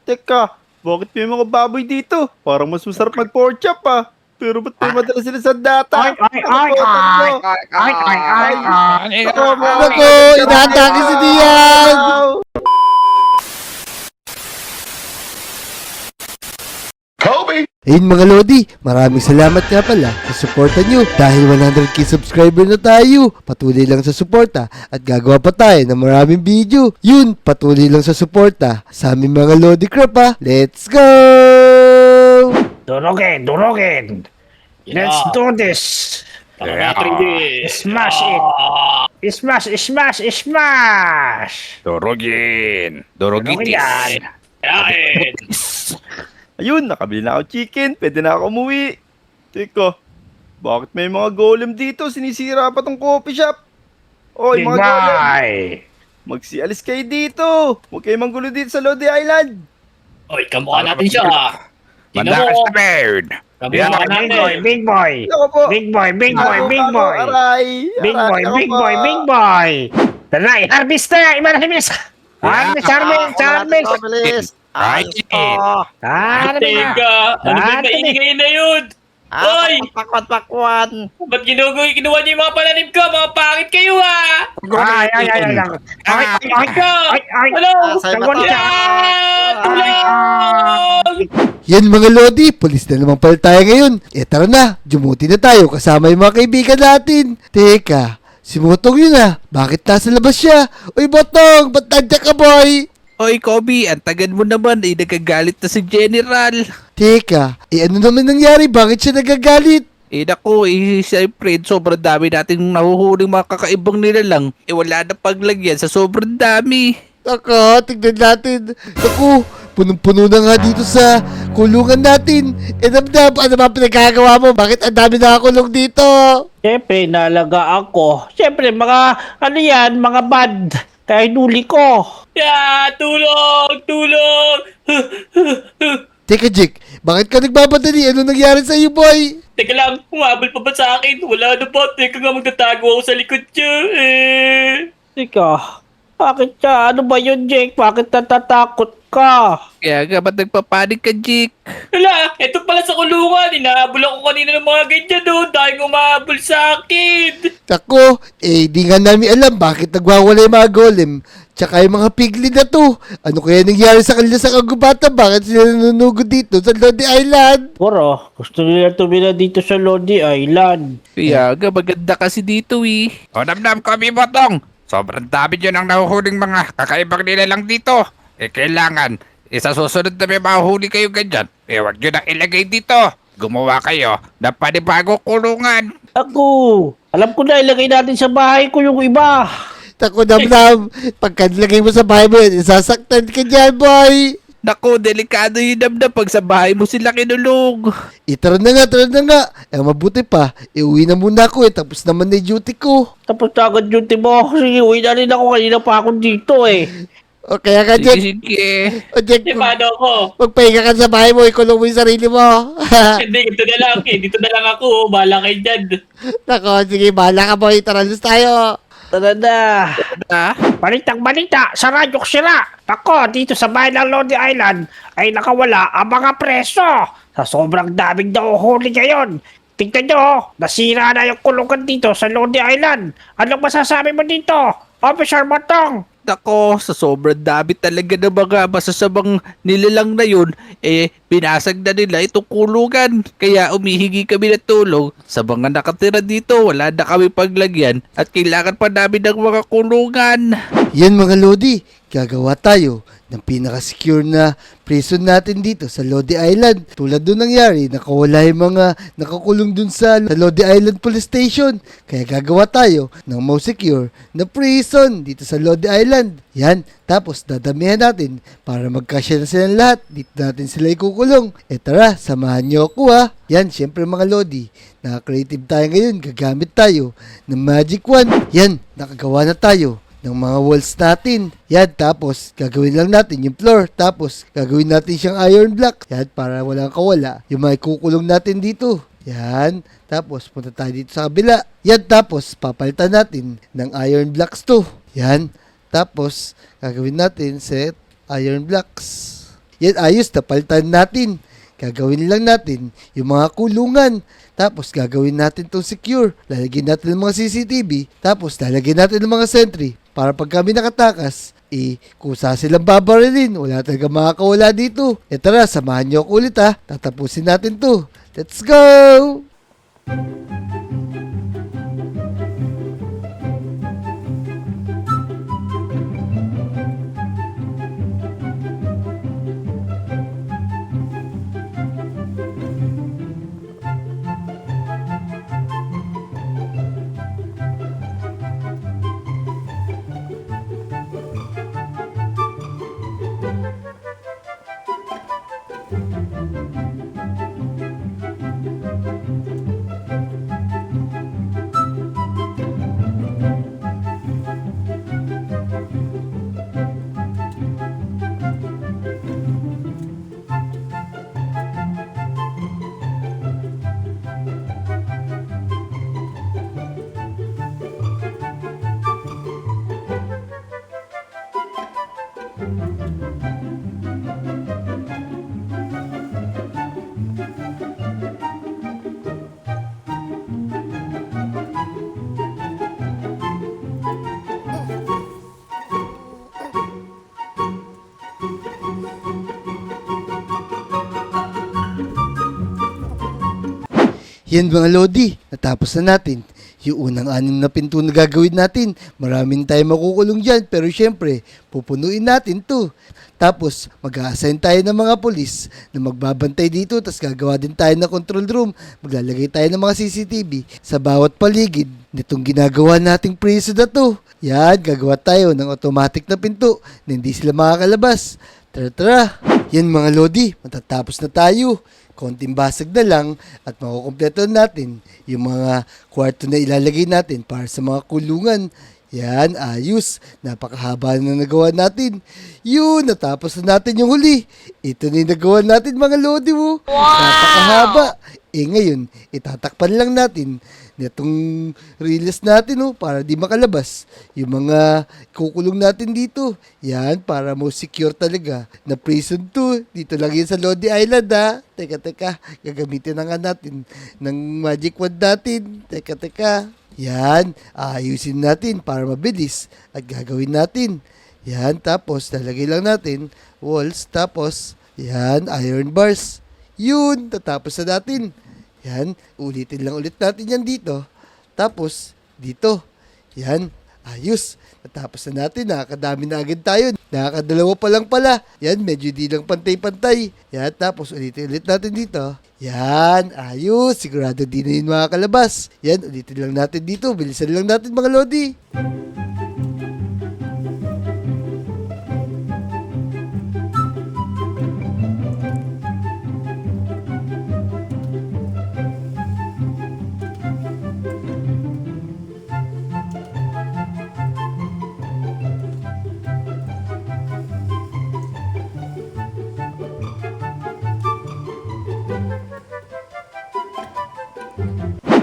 Teka, bakit may mga baboy dito? Parang mas masarap mag-pork chop ah. Pero ba't may madala sila sa data? Ay, ay, Ano ay, po, takbo? ay, ay, ay, ay, ay. Ako, mga Nako, inaatake si Dian! Ayun mga Lodi, maraming salamat nga pala sa suporta nyo. Dahil 100k subscriber na tayo, patuloy lang sa suporta at gagawa pa tayo ng maraming video. Yun, patuloy lang sa suporta sa aming mga Lodi Crap ha. Let's go! Durugin, durugin. Let's do this. Smash it. Smash, smash, smash. Durugin. Durugin yan. Kain. Ayun, nakabili na ako chicken. Pwede na ako umuwi. Teka, bakit may mga golem dito? Sinisira pa tong coffee shop. Oy, Big mga golem. boy. Magsialis kayo dito. Huwag kayo manggulo dito sa Lodi Island. Oy, kamukha natin siya. Tingnan Mandakas mo. na bird. Kamukha Yan, ka Big boy, natin. big boy. Ako po. Big boy, big boy, Ako, big ako, boy. Aray. Big Aray, boy, ako big po. boy, big boy. Tara, harvest na. Harvest. Harvest, harvest, harvest. Mabilis. Ay, Ano na? Teka, ano ba Ah, yung ngayon na yun? Oy! Pakwan. Ba't kinuha niyo yung mga pananim ko? Mga pangit kayo ah! Ay, ay, ay, ay. Ay, ay, ay, ay. Hello! Tagwan ka. Yan! Tulong! Yan mga Lodi, pulis na naman pala tayo ngayon. Tara na, jumuti na tayo kasama yung mga kaibigan natin. Teka, si Motong yun ah. Bakit nasa labas siya? Uy Motong, ba't nandiyan ka boy? Oy, Kobe, ang tagal mo naman, nagagalit na si General. Teka, ano naman nangyari? Bakit siya nagagalit? Naku, siyempre, sobrang dami nating nahuhuling mga kakaibang nilalang. Wala na paglagyan sa sobrang dami. Ako, tignan natin. Ako, punong-puno na nga dito sa kulungan natin. Damdam, ano ba pinagkagawa mo? Bakit ang dami nakakulong dito? Siyempre, nalaga ako. Siyempre, ano yan, mga bad. Kaya hinuli ko. Yeah! Tulong! Tulong! Teka, Jake, bakit ka nagbabatali? Ano nangyari sa iyo, boy? Teka lang, humabol pa ba sa akin? Wala na ba? Teka nga, magtatago ako sa likod niya eh. Ika, bakit ka? Ano ba yun, Jake? Bakit natatakot ka? Kaya nga ba't nagpapanik ka, Jake? Wala, eto pala sa kulungan. Inahabol ako kanina ng mga ganyan doon dahil umahabol sa akin. Ako, di nga namin alam bakit nagwawala yung mga golem. Tsaka yung mga piglin na to. Ano kaya nangyari sa kanila sa kagubatan? Bakit sila nanunugod dito sa Lodi Island? Puro, gusto nila tumira dito sa Lodi Island. Kaya nga maganda kasi dito eh. O damdam kami botong. Sobrang dami nyo ng nahuhuling mga kakaibang nilalang dito. Kailangan, isa susunod na may mahuhuli kayo ganyan. Huwag nyo na ilagay dito. Gumawa kayo ng panibagong kulungan. Ako, alam ko na ilagay natin sa bahay ko yung iba. Tako damdam, pagka nilagay mo sa bahay mo yan, isasaktan ka dyan, boy. Naku, delikado yung damdam pag sa bahay mo sila kinulong. Tara na nga, tara na nga. Mabuti pa, iuwi na muna ako tapos naman na yung duty ko. Tapos agad duty mo. Sige, uwi na rin ako. Kanina pa ako dito eh. O kaya ka, Sige, Jack. sige. O Jack, Di paano ako? magpahinga ka sa bahay mo, ikulong mo yung sarili mo. Hindi, dito na lang eh. Dito na lang ako. Bahala kayo dyan. Nako, sige, bahala ka, boy. Tara, lus tayo. Tara na. Ah, Balitang balita sa radyo sila. Ako, dito sa bahay ng Lodi Island ay nakawala ang mga preso. Sa sobrang daming nahuhuli ngayon. Tingnan nyo, nasira na yung kulungan dito sa Lodi Island. Anong masasabi mo dito, Officer Matong? Nako, sa sobrang dami talaga ng mga masasabang nilalang na yun, binasag na nila itong kulungan. Kaya umihingi kami ng tulong sa mga nakatira dito. Wala na kami paglagyan at kailangan pa namin ng mga kulungan. Yan mga Lodi, gagawa tayo ng pinaka-secure na prison natin dito sa Lodi Island. Tulad doon nangyari, nakawala yung mga nakakulong dun sa Lodi Island Police Station. Kaya gagawa tayo ng most secure na prison dito sa Lodi Island. Yan, tapos dadamihan natin para magkasya na silang lahat. Dito natin sila ikukulong. Tara, samahan nyo ako ha. Yan, syempre mga Lodi, naka-creative tayo ngayon. Gagamit tayo ng Magic Wand. Yan, nakagawa na tayo ng mga walls natin. Yan, tapos gagawin lang natin yung floor. Tapos gagawin natin siyang iron block. Yan, para walang kawala. Yung mga kukulong natin dito. Yan, tapos punta tayo dito sa kabila. Yan, tapos papalitan natin ng iron blocks to. Yan, tapos gagawin natin set iron blocks. Yan, ayos, napalitan natin. Gagawin lang natin yung mga kulungan. Tapos gagawin natin tong secure. Lalagyan natin ng mga CCTV. Tapos lalagyan natin ng mga sentry. Para pag kami nakatakas, kusa silang babarilin. Wala talaga makakawala dito. E tara, samahan nyo ako ulit ha. Tatapusin natin to. Let's go! Yan mga Lodi, natapos na natin. Yung unang 6 na pinto na gagawin natin, maraming tayo makukulong dyan, pero syempre, pupunuin natin to. Tapos, mag-a-assign tayo ng mga polis na magbabantay dito, tapos gagawa din tayo ng control room, maglalagay tayo ng mga CCTV sa bawat paligid nitong ginagawa nating prison na to. Yan, gagawa tayo ng automatic na pinto na hindi sila makakalabas. Tara! Yan mga Lodi, matatapos na tayo. Konting basag na lang at makukumpleto natin yung mga kwarto na ilalagay natin para sa mga kulungan. Yan, ayos. Napakahaba na nagawa natin. Yun, natapos na natin yung huli. Ito na yung nagawa natin mga Lodi mo. Napakahaba. Ngayon, itatakpan lang natin itong release natin para di makalabas yung mga kukulong natin dito. Yan, para mo secure talaga na prison to. Dito lang yun sa Lodi Island ha. Teka, gagamitin na nga natin ng magic wand natin. Teka. Yan, ayusin natin para mabilis at gagawin natin. Yan, tapos lalagay lang natin walls, tapos yan, iron bars. Yun, tatapos na natin. Yan, ulitin lang ulit natin yan dito. Tapos, dito. Yan, ayos. Natapos na natin, nakakadami na agad tayo. Nakakadalawa pa lang pala. Yan, medyo di lang pantay-pantay. Yan, tapos ulitin ulit natin dito. Yan, ayos. Sigurado di na yun makakalabas. Yan, ulitin lang natin dito. Bilisan lang natin mga Lodi.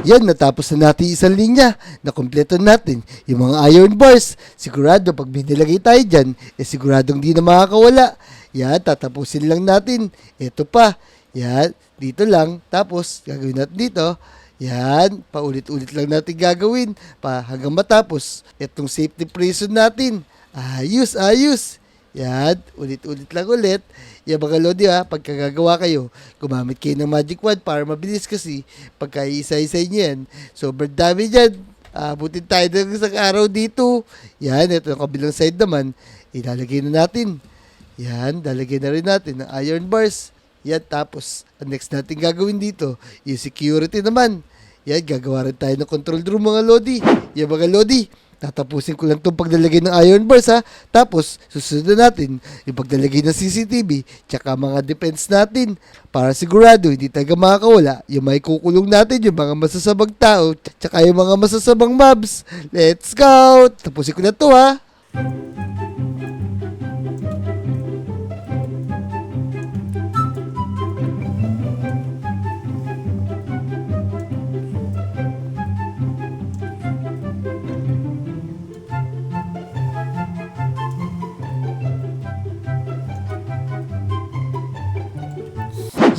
Yan, natapos na natin isang linya. Nakompleto natin yung mga iron bars. Sigurado, pag binilagay tayo dyan, siguradong di na makakawala. Yan, tatapusin lang natin. Ito pa. Yan, dito lang. Tapos, gagawin natin dito. Yan, paulit-ulit lang natin gagawin hanggang matapos itong safety prison natin. Ayos. Yan, ulit-ulit lang ulit. Yan mga Lodi pagkagagawa kayo, gumamit kayo ng magic wand para mabilis kasi pagka isa-isa nyo yan. Sobrang dami dyan. Abutin tayo ng isang araw dito. Yan, ito yung kabilang side naman. Ilalagay na natin. Yan, lalagay na rin natin ng iron bars. Yan, tapos, ang next natin gagawin dito, yung security naman. Yan, gagawa rin tayo ng control room mga Lodi. Yan mga Lodi, tatapusin ko lang itong paglalagay ng iron bars Tapos, susunod na natin yung paglalagay ng CCTV tsaka mga defense natin para sigurado hindi talaga makakawala yung may kukulong natin, yung mga masasamang tao tsaka yung mga masasamang mobs. Let's go! Tapusin ko na to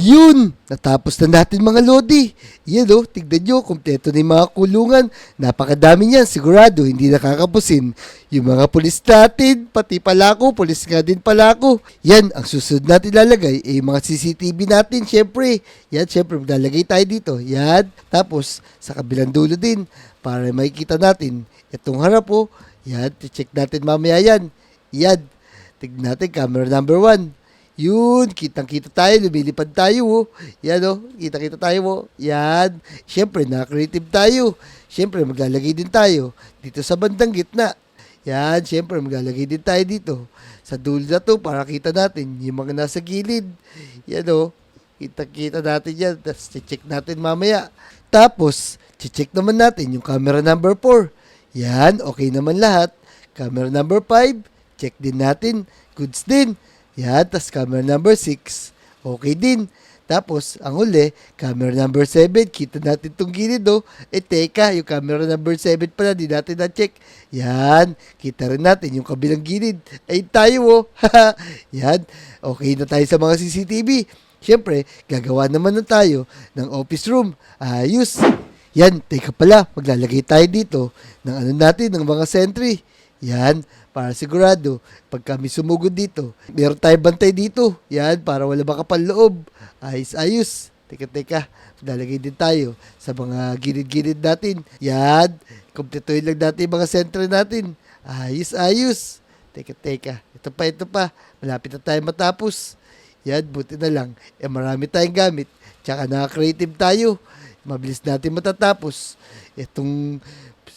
Yun! Natapos na natin mga Lodi. Yan o, tignan nyo, kumpleto na yung mga kulungan. Napakadami niyan, sigurado, hindi nakakapusin. Yung mga pulis natin, pati pala ako, pulis nga din pala ako. Yan, ang susunod natin lalagay ay yung mga CCTV natin, syempre. Yan, syempre, maglalagay tayo dito. Yan, tapos sa kabilang dulo din, para makikita natin. Itong harap po, yan, check natin mamaya yan. Yan, tignan natin, camera number 1. Yun, kitang-kita tayo, lumilipad tayo, oh. Yan, oh, kita-kita tayo, oh. Yan. Siyempre, na-creative tayo. Siyempre, maglalagay din tayo dito sa bandang gitna. Yan, siyempre, maglalagay din tayo dito. Sa dulo na to, para kita natin yung mga nasa gilid. Yan, oh. Kita-kita natin yan. Tapos, check natin mamaya. Tapos, check naman natin yung camera number 4. Yan, okay naman lahat. Camera number 5, check din natin. Goods din. Yan, tas camera number 6, okay din. Tapos, ang huli, camera number 7, kita natin itong gilid, oh. Teka, yung camera number 7 pala, di natin na-check. Yan, kita rin natin yung kabilang gilid. Tayo, oh. Yan, okay na tayo sa mga CCTV. Siyempre, gagawa naman na tayo ng office room. Ayos. Yan, teka pala, maglalagay tayo dito ng ano natin, ng mga sentry. Yan, para sigurado, pag kami sumugod dito, meron tayong bantay dito. Yan, para wala makapal loob. Ayos. Teka. Dalagay din tayo sa mga gilid-gilid natin. Yan, kumpletuhin lang natin yung mga sentry natin. Ayos. Teka. Ito pa. Malapit na tayo matapos. Yan, buti na lang. Marami tayong gamit. Tsaka nakaka-creative tayo. Mabilis natin matatapos. Itong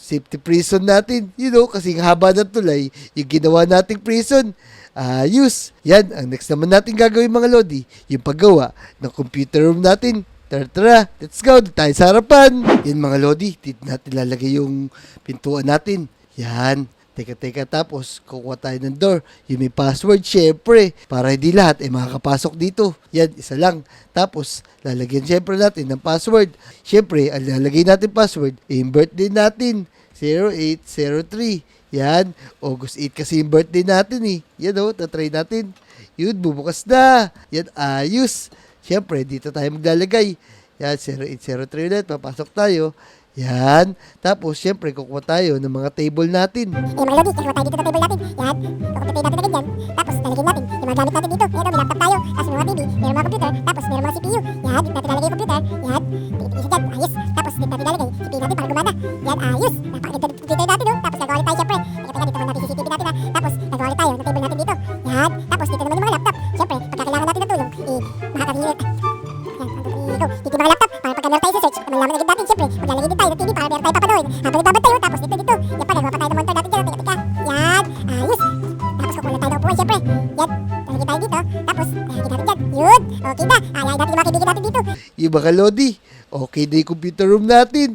safety prison natin, kasi ang haba ng tulay, yung ginawa nating prison. Ayos. Yan, ang next naman natin gagawin mga Lodi, yung paggawa ng computer room natin. Tara, let's go, tayo sa harapan. Yan mga Lodi, dito natin lalagay yung pintuan natin. Yan, teka, tapos kukuha tayo ng door, yung may password, syempre, para hindi lahat makakapasok dito. Yan, isa lang. Tapos, lalagyan syempre natin ng password. Syempre, ang lalagay natin password, yung birthday natin, 0803. Yan, August 8 kasi yung birthday natin eh. Yan o, tatry natin. Yun, bubukas na. Yan, ayos. Syempre, dito tayo maglalagay. Yan, 0803 ulit, papasok tayo. Yan. Tapos, syempre, kukuha tayo ng mga table natin. Mga Lodi, kukuha tayo dito sa table natin. Yan. Kukuha natin agad yan. Tapos, lalagyan natin yung mga gamit natin dito. Ito, may laptop tayo. Tapos, may mga TV, may mga computer. Tapos, may mga CPU. Yan. Dito natin lalagay yung computer. Yan. Isa dyan. Ayos. Tapos, dito natin lalagay. CPU natin para gumana. Yan. Ayos. Napakaganda ng computer natin, oh. Tapos, gagawa ulit tayo, syempre. Teka, dito naman natin CCTV natin, ha. Tapos, gagawa ulit tayo ng table natin dito. Yan. Tapos, dito naman yung mga laptop. Syempre, pagka kailangan natin ng tulong, makakahilit. Yan. Dito yung mga laptop. Para pagka meron tayo sa search, malaman agad natin, syempre, maglalagay din tayo ng TV para meron tayo papanood. Habang nagbabantay, tapos dito. Yan pa, gagawa pa tayo ng monitor natin dyan. Teka. Yan. Ayos. Tapos kukuha tayo ng upuan, syempre. Yan. Lalagay tayo dito. Tapos, lalagay natin dyan. Yun. Okay na. Ayayin natin yung mga kaibigan natin dito. Yung mga Lodi, okay na yung computer room natin.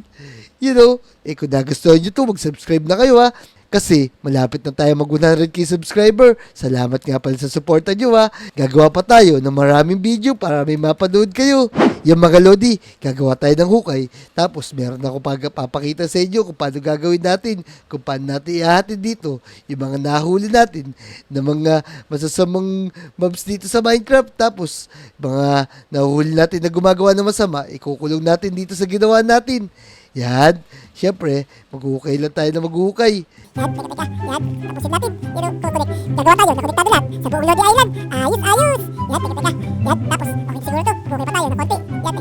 Kung nagustuhan nyo to, mag-subscribe na kayo, ha. Kasi malapit na tayo mag 100k subscriber. Salamat nga pala sa suporta nyo, ha. Gagawa pa tayo ng maraming video para may mapanood kayo. Yung mga Lodi, gagawa tayo ng hukay. Tapos meron ako papakita sa inyo kung paano gagawin natin, kung paano natin ihahatid dito yung mga nahuli natin na mga masasamang mobs dito sa Minecraft. Tapos mga nahuli natin na gumagawa ng masama, ikukulong natin dito sa ginawa natin. Yan. Siyempre, maghuhukay lang tayo na maghuhukay. Yan, teka. Yan, tapusin natin. Yan, kukunik. Gagawa tayo, nakonektado lahat sa buong Lodi Island. Ayos. Yan, teka. Yan, tapos, okay siguro to. Buhay pa tayo ng konti. Yan,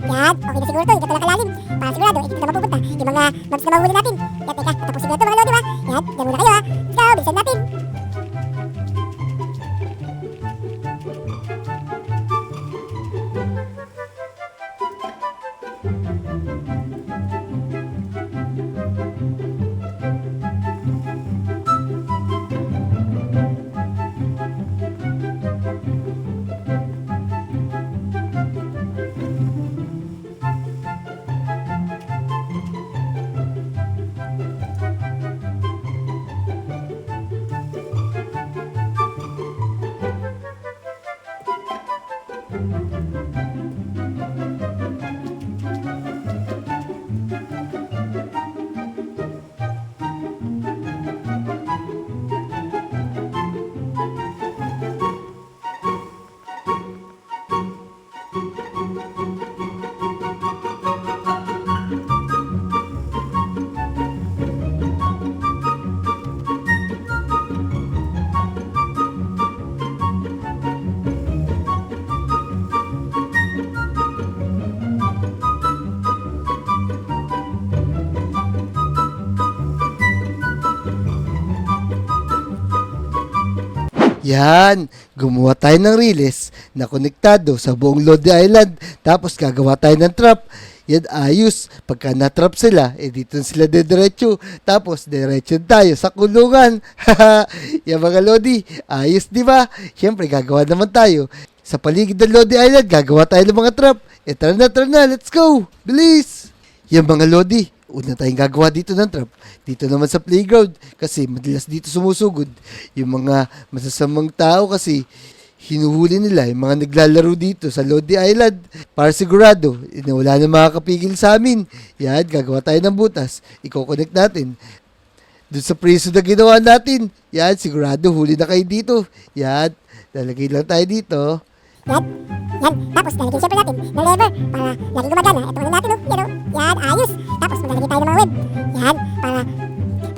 Yan, okay na siguro to. Hindi ka kalalim. Para sigurado, dito na mapupunta yung mga mobs na mahuli natin. Yan, teka. Tapusin na to mga Lodi, ha. Yan, dyan muna kayo, ha. Let's go, bilisan natin. Yan, gumawa tayo ng riles na konektado sa buong Lodi Island. Tapos gagawa tayo ng trap. Yan, ayos. Pagka na-trap sila, dito sila dediretso. Tapos, diretso tayo sa kulungan. Yan mga Lodi, ayos di ba? Siyempre, gagawa naman tayo. Sa paligid ng Lodi Island, gagawa tayo ng mga trap. Tara na, let's go! Bilis! Yan mga Lodi, una tayong gagawa dito ng trap. Dito naman sa playground kasi madalas dito sumusugod yung mga masasamang tao kasi hinuhuli nila yung mga naglalaro dito sa Lodi Island para sigurado na wala na makakapigil sa amin. Yan, gagawa tayo ng butas. I-connect natin. Doon sa preso na ginawa natin. Yan, sigurado huli na kayo dito. Yan, lalagay lang tayo dito. Yan. Tapos lalagyan syempre natin ng lever para laging gumagana. Ito ano natin, oh. Yan, oh. Yan, ayos. Tapos maglalagay tayo ng mga web. Yan, para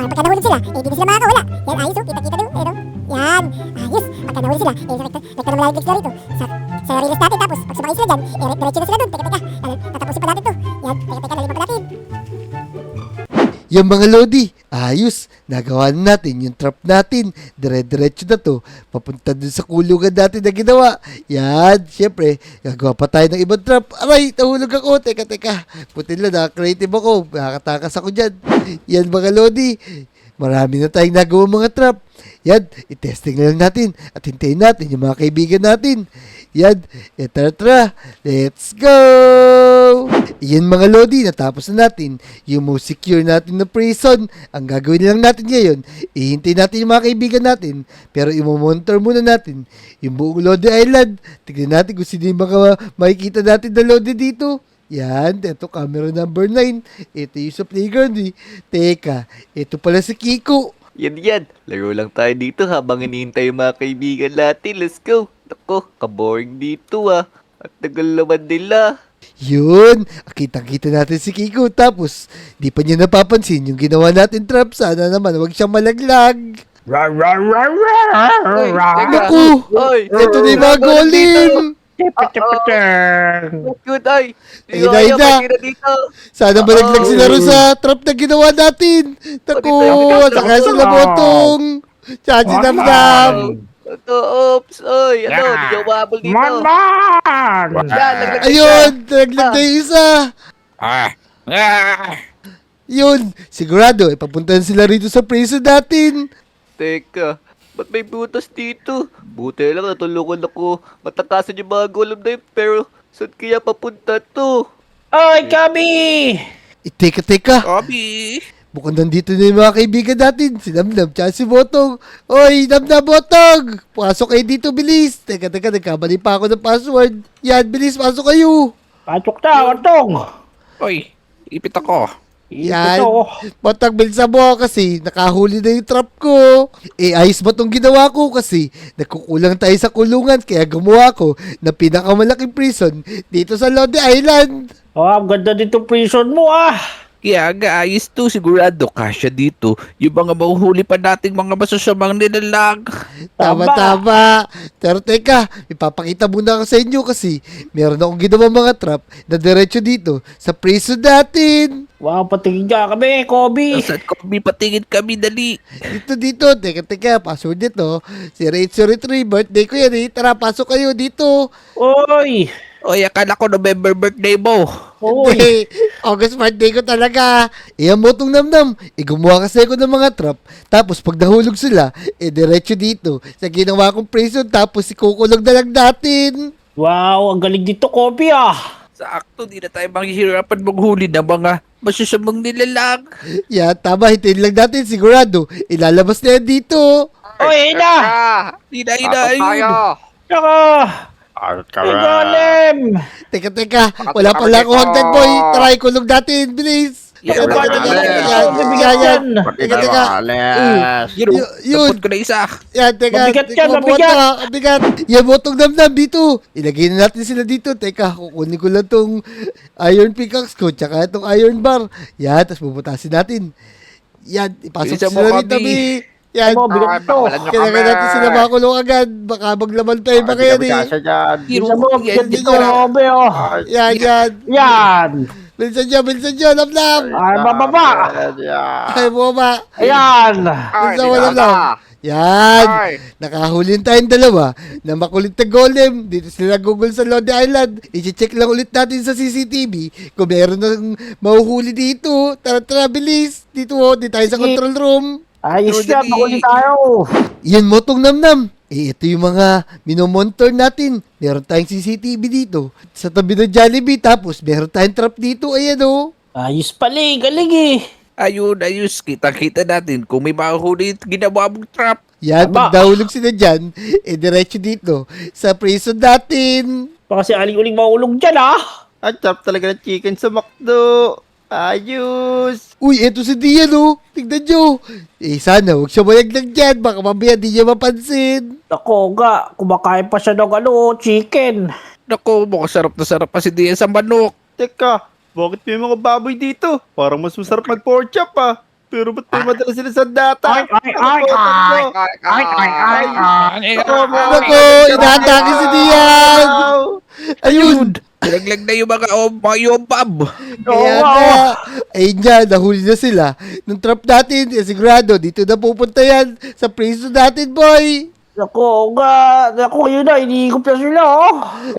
pagka nahulog sila, dito sila makakawala. Yan, ayos, oh. Kita-kita doon. Ayun, oh. Yan, ayos. Pagka nahulog sila, rekta na malalagay sila rito. Sa release natin, tapos pag sumakay sila dyan, diretso na sila doon. Teka. Tatapusin pa natin to. Yan, teka, lalagyan pa natin. Yung mga Lodi, ayos, nagawa na natin yung trap natin. Dire-diretso na to, papunta dun sa kulungan natin na ginawa. Yan, syempre, gagawa pa tayo ng ibang trap. Aray, nahulog ako, teka. Puti lang, naka-creative ako, nakatakas ako dyan. Yan mga Lodi, marami na tayong nagawa mga trap. Yan, i-testing na lang natin at hintayin natin yung mga kaibigan natin. Yan, tara, let's go! Yan mga Lodi, natapos na natin yung most secure natin na prison. Ang gagawin lang natin ngayon, ihintay natin yung mga kaibigan natin, pero i-monitor muna natin yung buong Lodi Island. Tignan natin kung sino yung mga makikita natin na Lodi dito. Yan, ito camera number 9. Ito yung sa playground eh. Teka, ito pala si Kiko. Yan. Laro lang tayo dito habang hinihintay yung mga kaibigan natin. Let's go. Nako, kaboring dito ah. At tagal naman nila. Yun, kitang-kita natin si Kiko. Tapos, di pa niya napapansin yung ginawa natin trap. Sana naman, wag siyang malaglag. Oy, teka. Naku, Oy, ito na yung mga golem. Good ay. Ayun na. Dito. Sana malaglag sila rin sa trap na ginawa natin. Naku, saka sila botong. Chachi dam-dam. Oops. Oy, ano, di ka umabol dito. Man! Yan, laglag ka. Ayun, nalaglag na yung isa. Ah! Yun, sigurado, ipapuntahan sila rito sa prison natin. Teka, ba't may butas dito? Buti lang natulungan ako. Matakasan yung mga golem na yun, pero saan kaya papunta to? Oy, kami! Teka. Kobe! Bukod nandito na yung mga kaibigan natin, si Namnam tsaka si Botong. Oy, Namnam, Botong! Pasok kayo dito, bilis! Teka, nagkamali pa ako ng password. Yan, bilis, pasok kayo! Patok na, Otong! Oy, ipit ako. Yan, Ito. Botong, bilsa mo kasi nakahuli na yung trap ko. Ayos ba itong ginawa ko kasi nagkukulang tayo sa kulungan kaya gumawa ko na pinakamalaking prison dito sa Lodi Island. Oh, ang ganda dito prison mo Kaya ayos to, sigurado kasya dito. Yung mga mahuhuli pa nating mga masasamang nilalang. Tama. Pero teka, ipapakita muna ako sa inyo kasi meron akong ginawa mga trap na diretso dito sa prison natin. Wow, patingin ka kami, Kobe! Saan Kobe patingin kami, dali. Dito. Teka, password dito. 0803, birthday ko yan eh. Tara, pasok kayo dito. Oy! Oy, akala ko November birthday mo. Oy! Hindi, August birthday ko talaga. Iyan mo tong Namnam. Gumawa kasi ako ng mga trap. Tapos pag nahulog sila, diretso dito. Sa ginawa kong prison, tapos ikukulog na lang natin. Wow, ang galing dito, Kobe Sakto, di na tayo manghihirapan maghuli ng mga masasamang nilalang. Yan, tama. Hintayin lang natin. Sigurado, ilalabas na yan dito. Oy, ina! Ina, ayun. Tsaka! Golem! Teka. Wala pala akong hagdan, boy. Try, kulog natin. Bilis. Yeah, Yan. Teka. Yun. Napun ko na isa. Yan, teka. Mabigat yan, Mabigat. Yan, botong Namnam dito. Ilagay na natin sila dito. Teka, kukunin ko lang tong iron pickaxe ko, tsaka itong iron bar. Yan, tapos bubutasin natin. Yan, ipasok Bilisan mo, sila rito, Kobe. Yan. Mo, bigat ito! Kailangan natin sila makulong agad. Baka maglaman tayo ba kaya ni? Bisa mo, bigat dito, Kobe Yan. Yan! Bilisan nyo, Namnam. Ay, bababa! Ay, bumaba. Ayan! Bilisan mo, Namnam. Yan. Ay. Nakahuli tayong dalawa na makulit na golem. Dito sila Google sa Lodi Island. I-check lang ulit natin sa CCTV kung meron nang mahuhuli dito. Tara, bilis. Dito, di tayo sa Sige. control room. Ayos Lodi. yan, makuli tayo. Yan mo tong namnam. Ito yung mga minomonitor natin. Meron tayong CCTV dito. Sa tabi ng Jollibee. Tapos meron tayong trap dito. Ayan o. Ayos pala eh, galing eh. Ayun, ayos. Kita-kita natin kung may mahuhuli ginawa mong trap. Yan, Aba. pag nahulog sila dyan, diretso dito sa prison natin. Baka si Aling-uling maulog dyan ah. At sarap talaga ng chicken sa McDo. Ayos. Uy, eto si Dian oh. Tignan nyo. Sana huwag siya mayaglag dyan. Baka mamaya di niya mapansin. Ako nga, kumakain pa siya ng chicken. Naku, mukhang sarap na sarap pa si Dian sa manok. Teka, bakit may mga baboy dito? Parang mas masarap mag-pork chop ah. Pero ba't may madala sila sa data? Ay, ay, ay, ay. Nako, inaatake si Dian. Ayun. Pinaglag na yung mga yobab. Kaya nga. Ayun nga, nahuli na sila. Nung trap natin, sigurado, dito na pupunta yan. Sa prison natin, boy. Naku nga, naku yun na, iniikop na sila oh.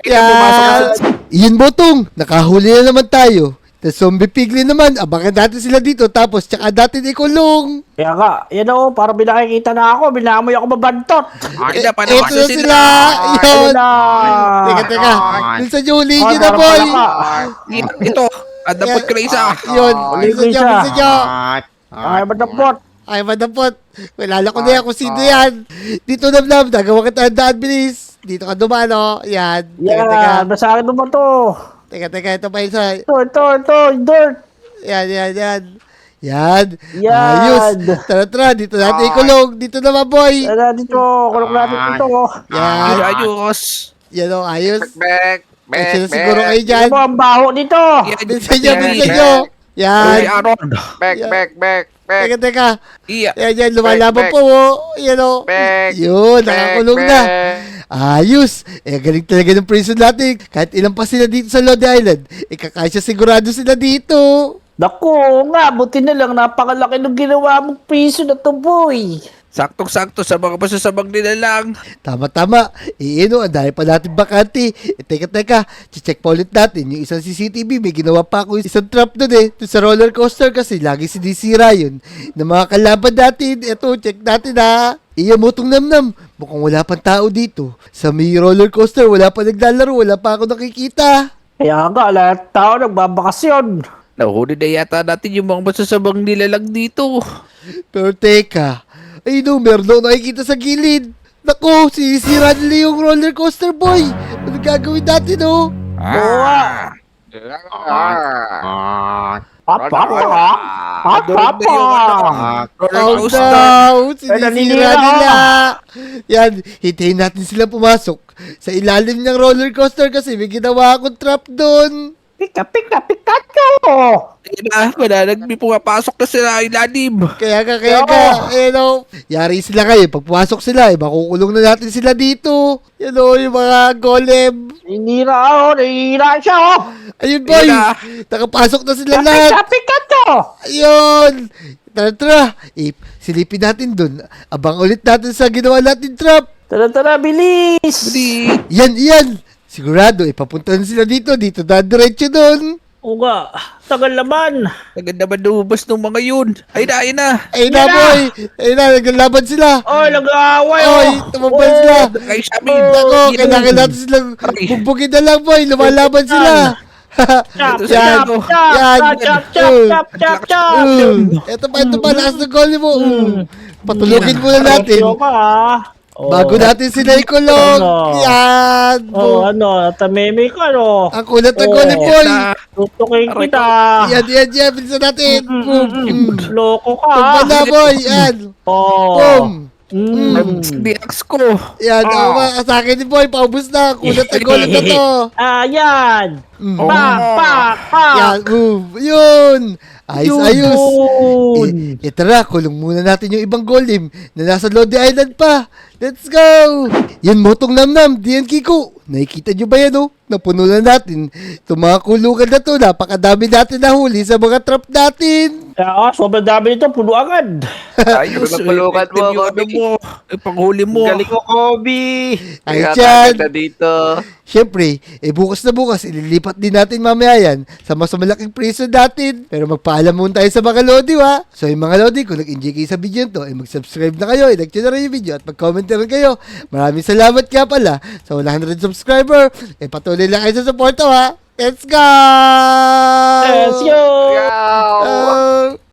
Yan. Iyon, Botong. Nakahuli na naman tayo. The zombie piglin naman, abangan natin sila dito tapos tsaka natin ikulong. Kaya nga, yan oh, para binakikita na ako, binamoy ako mabantot. Ay na, Eto panawasa na sila. sila. Yun. Ayun na. Teka. Dun sa Julie, Ay, yun na, parang boy. palaka. Ito, ang dapat ko na isa. Yun, Ay, bisa nyo, isa. bisa nyo. Ay, madapot. Ay, madapot. Kilala ko na yan kung sino yan. Dito namnam, nagawa kita ang daan, bilis. Dito ka dumano. Yan. Teka. Yan, nasa akin naman to. Teka, ito pa isa. Ito, dirt. Yan. Yan. Yan. Ayos. Tara, dito natin ikulong. Dito naman, boy. Tara dito, kulok natin dito. Yan. Ayos. Yan o, ayos. Back, Kasi siguro kayo dyan. Ano mo, ang baho dito. Bilisan nyo. Ay, Yan. Aaron. back. Teka. Iya. Yan, lumalaban Back. po. Yan o. Back. Yun, nakakulong na. Ayos. Galing talaga ng prison natin. Kahit ilang pa sila dito sa Lodi Island, kakasya sigurado sila dito. Naku nga, buti na lang napakalaki ng ginawa mong piso na to, boy. Saktong-sakto sa mga masasabang nila lang. Tama. Ang dahil pa natin bakante. Teka. Check pa ulit natin. Yung isang CCTV, may ginawa pa ako isang trap doon eh. Doon sa roller coaster kasi lagi sinisira yun. Ng mga kalaban natin. Eto, check natin ha. Motong namnam. Mukhang wala pang tao dito. Sa may roller coaster, wala pa naglalaro. Wala pa ako nakikita. Kaya nga, lahat tao nagbabakasyon. Nahuli na yata natin yung mga masasabang nila lang dito. Pero teka. Meron ako nakikita sa gilid. Naku, sinisira nila yung roller coaster, boy. Ano gagawin natin, oh? Ah. Roller Oh coaster. no! Sinisira naninira nila! Yan, hintayin natin sila pumasok sa ilalim ng roller coaster kasi may ginawa akong trap doon. Pikachu! Ayun na, manalag may pumapasok na sila ilalim. Kaya nga, yari sila kayo. Pag pumasok sila, makukulong na natin sila dito. Yung mga golem. Naninira siya oh. Ayun, boy! Ayun na. Nakapasok na sila lahat. Pikachu! Ayun! Tara. Silipin natin dun. Abang ulit natin sa ginawa natin trap. Tara, bilis! Yan! Sigurado, papuntahan sila dito. Dito na diretso dun. O nga, tagal naman. Agad naman lumabas ng mga yun. Ayun na. Ayun na, Yan na! boy! Ayun na, naglalaban sila. Oy, nag-aaway Oy, oh. tumambal sila. Ay, sabi. Ako, kailangan natin silang bugbugin na lang, boy. Lumalaban sila. Chop, Yan. chop. Ito pa, lakas ng goal mo. Patulugin muna natin. Bago natin sila ikulong. Ano? Yan. Oh, tameme ka, no? Ang kulat ng Oh. goal boy. Tutukin kita. Yan. Bilisan natin. Boom. Loko ka. Tumba na, boy. Yan. Oh. Boom. Di-ax ko. Yan. Sa akin ni boy. Paubos na. Kulat ng goal na to. Yan. Pak. Yan. Boom. Yun. Ayos. Yun. Tara, kulong muna natin yung ibang golem na nasa Lodi Island pa. Let's go! Yan motong namnam, diyan Kiko. Nakikita nyo ba yan oh? Napuno na natin. Itong mga kulungan na to, napakadami natin nahuli sa mga trap natin. Kaya sobrang dami nito, puno agad. Ayos, Pinagpulukan mo, Yung ano mo, yung panghuli mo. Galing ko, Kobe. Ayos Kaya yan. na dito. Siyempre, bukas na bukas, ililipat din natin mamaya yan sa mas malaking prison natin. Pero magpaalam muna tayo sa mga Lodi, ha? So, yung mga Lodi, kung nag-enjoy kayo sa video nito, mag-subscribe na kayo, i-like nyo na rin yung video at mag-comment na rin kayo. Maraming salamat nga pala sa 100 subscriber. Patuloy lang kayo sa support, ha? Let's go! Let's go! Wow! Oh.